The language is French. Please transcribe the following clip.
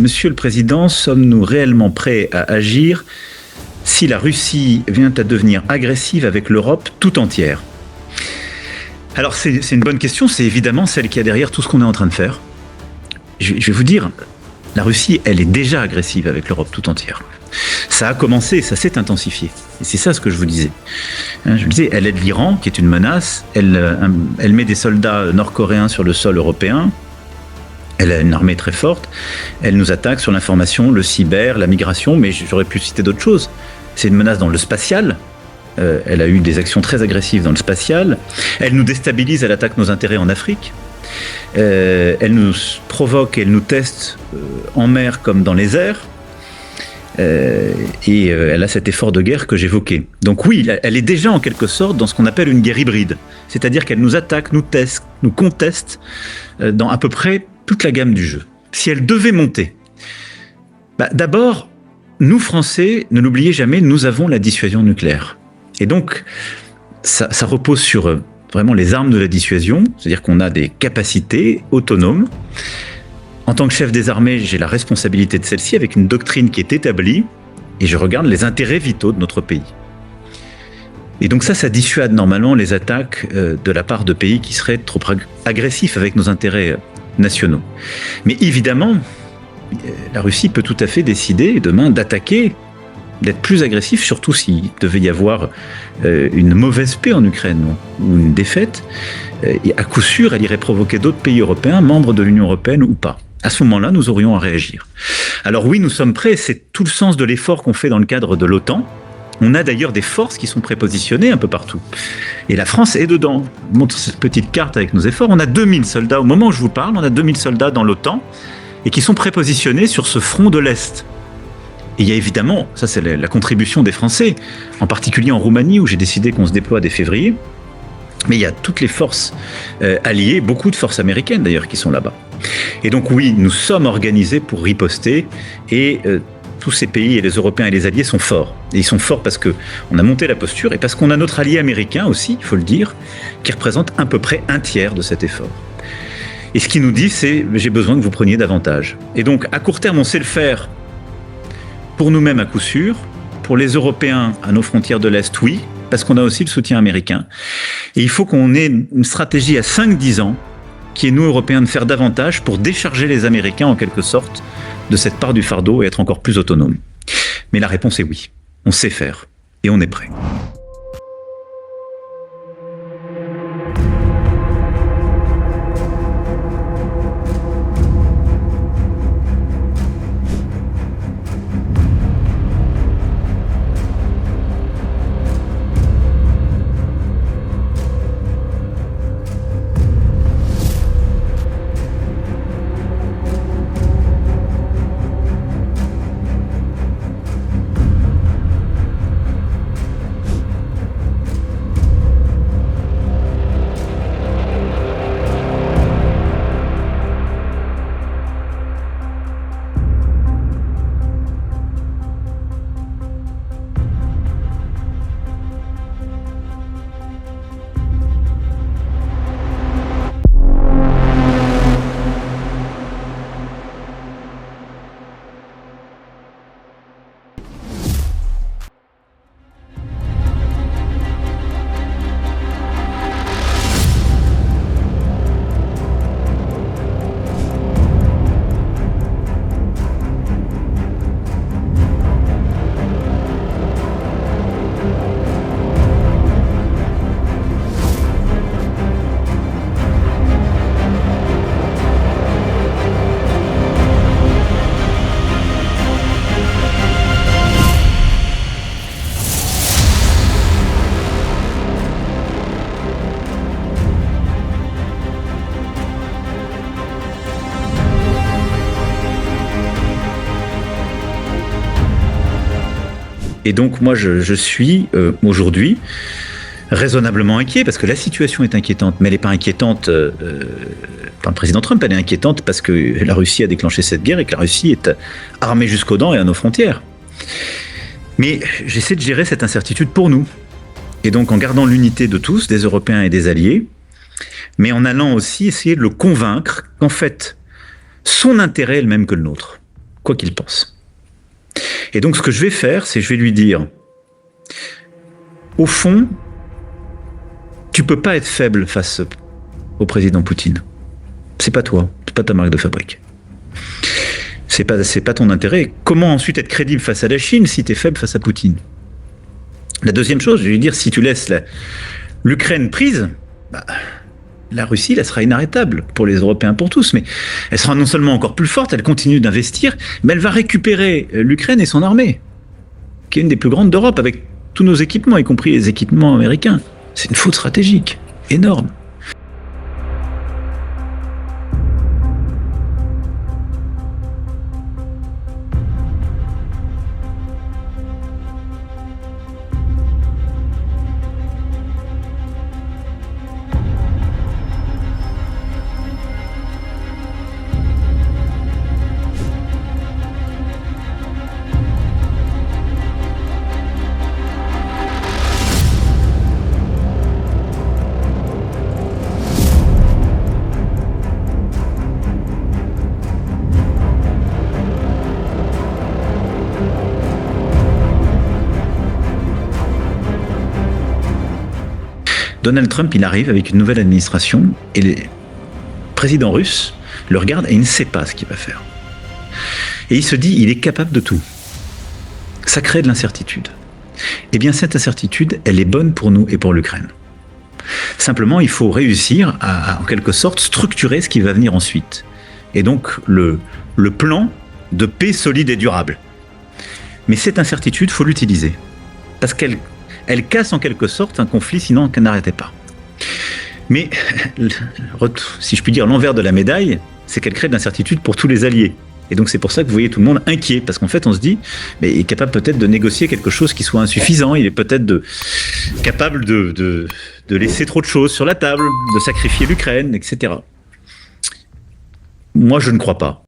Monsieur le Président, sommes-nous réellement prêts à agir si la Russie vient à devenir agressive avec l'Europe tout entière? Alors c'est une bonne question, c'est évidemment celle qui est derrière tout ce qu'on est en train de faire. Je vais vous dire, la Russie, elle est déjà agressive avec l'Europe tout entière. Ça a commencé, ça s'est intensifié. Et c'est ça ce que je vous disais. Je vous disais, elle aide l'Iran, qui est une menace, elle met des soldats nord-coréens sur le sol européen, elle a une armée très forte, elle nous attaque sur l'information, le cyber, la migration, mais j'aurais pu citer d'autres choses. C'est une menace dans le spatial. Elle a eu des actions très agressives dans le spatial. Elle nous déstabilise, elle attaque nos intérêts en Afrique. Elle nous provoque, elle nous teste en mer comme dans les airs. Et elle a cet effort de guerre que j'évoquais. Donc oui, elle est déjà en quelque sorte dans ce qu'on appelle une guerre hybride. C'est-à-dire qu'elle nous attaque, nous teste, nous conteste dans à peu près toute la gamme du jeu. Si elle devait monter, d'abord, nous Français, ne l'oubliez jamais, nous avons la dissuasion nucléaire. Et donc, ça repose sur vraiment les armes de la dissuasion, c'est-à-dire qu'on a des capacités autonomes. En tant que chef des armées, j'ai la responsabilité de celle-ci avec une doctrine qui est établie et je regarde les intérêts vitaux de notre pays. Et donc ça dissuade normalement les attaques de la part de pays qui seraient trop agressifs avec nos intérêts nationaux. Mais évidemment, la Russie peut tout à fait décider demain d'attaquer, d'être plus agressif, surtout s'il devait y avoir une mauvaise paix en Ukraine ou une défaite. Et à coup sûr, elle irait provoquer d'autres pays européens, membres de l'Union européenne ou pas. À ce moment-là, nous aurions à réagir. Alors oui, nous sommes prêts, c'est tout le sens de l'effort qu'on fait dans le cadre de l'OTAN. On a d'ailleurs des forces qui sont prépositionnées un peu partout. Et la France est dedans. Je montre cette petite carte avec nos efforts. On a 2000 soldats, au moment où je vous parle, on a 2000 soldats dans l'OTAN et qui sont prépositionnés sur ce front de l'Est. Et il y a évidemment, ça c'est la contribution des Français, en particulier en Roumanie où j'ai décidé qu'on se déploie dès février. Mais il y a toutes les forces alliées, beaucoup de forces américaines d'ailleurs qui sont là-bas. Et donc oui, nous sommes organisés pour riposter et tous ces pays et les Européens et les alliés sont forts. Et ils sont forts parce qu'on a monté la posture et parce qu'on a notre allié américain aussi, il faut le dire, qui représente à peu près un tiers de cet effort. Et ce qu'il nous dit, c'est « j'ai besoin que vous preniez davantage ». Et donc à court terme, on sait le faire pour nous-mêmes à coup sûr, pour les Européens à nos frontières de l'Est, oui, parce qu'on a aussi le soutien américain. Et il faut qu'on ait une stratégie à 5-10 ans qui est, nous, Européens, de faire davantage pour décharger les Américains, en quelque sorte, de cette part du fardeau et être encore plus autonomes. Mais la réponse est oui. On sait faire. Et on est prêt. Et donc moi je suis aujourd'hui raisonnablement inquiet parce que la situation est inquiétante, mais elle n'est pas inquiétante par le président Trump, elle est inquiétante parce que la Russie a déclenché cette guerre et que la Russie est armée jusqu'aux dents et à nos frontières. Mais j'essaie de gérer cette incertitude pour nous. Et donc en gardant l'unité de tous, des Européens et des alliés, mais en allant aussi essayer de le convaincre qu'en fait, son intérêt est le même que le nôtre. quoi qu'il pense. Et donc ce que je vais faire, c'est je vais lui dire, au fond, tu peux pas être faible face au président Poutine. C'est pas toi, c'est pas ta marque de fabrique. C'est pas ton intérêt. Comment ensuite être crédible face à la Chine si tu es faible face à Poutine? La deuxième chose, je vais lui dire, si tu laisses l'Ukraine prise, la Russie, elle sera inarrêtable pour les Européens, pour tous, mais elle sera non seulement encore plus forte, elle continue d'investir, mais elle va récupérer l'Ukraine et son armée, qui est une des plus grandes d'Europe, avec tous nos équipements, y compris les équipements américains. C'est une faute stratégique énorme. Donald Trump, il arrive avec une nouvelle administration et le président russe le regarde et il ne sait pas ce qu'il va faire. Et il se dit, il est capable de tout. Ça crée de l'incertitude. Eh bien, cette incertitude, elle est bonne pour nous et pour l'Ukraine. Simplement, il faut réussir à en quelque sorte, structurer ce qui va venir ensuite. Et donc, le plan de paix solide et durable. Mais cette incertitude, il faut l'utiliser. Parce qu'elle casse en quelque sorte un conflit, sinon qu'elle n'arrêtait pas. Mais, si je puis dire, l'envers de la médaille, c'est qu'elle crée de l'incertitude pour tous les alliés. Et donc c'est pour ça que vous voyez tout le monde inquiet, parce qu'en fait on se dit, mais il est capable peut-être de négocier quelque chose qui soit insuffisant, il est peut-être capable de laisser trop de choses sur la table, de sacrifier l'Ukraine, etc. Moi je ne crois pas.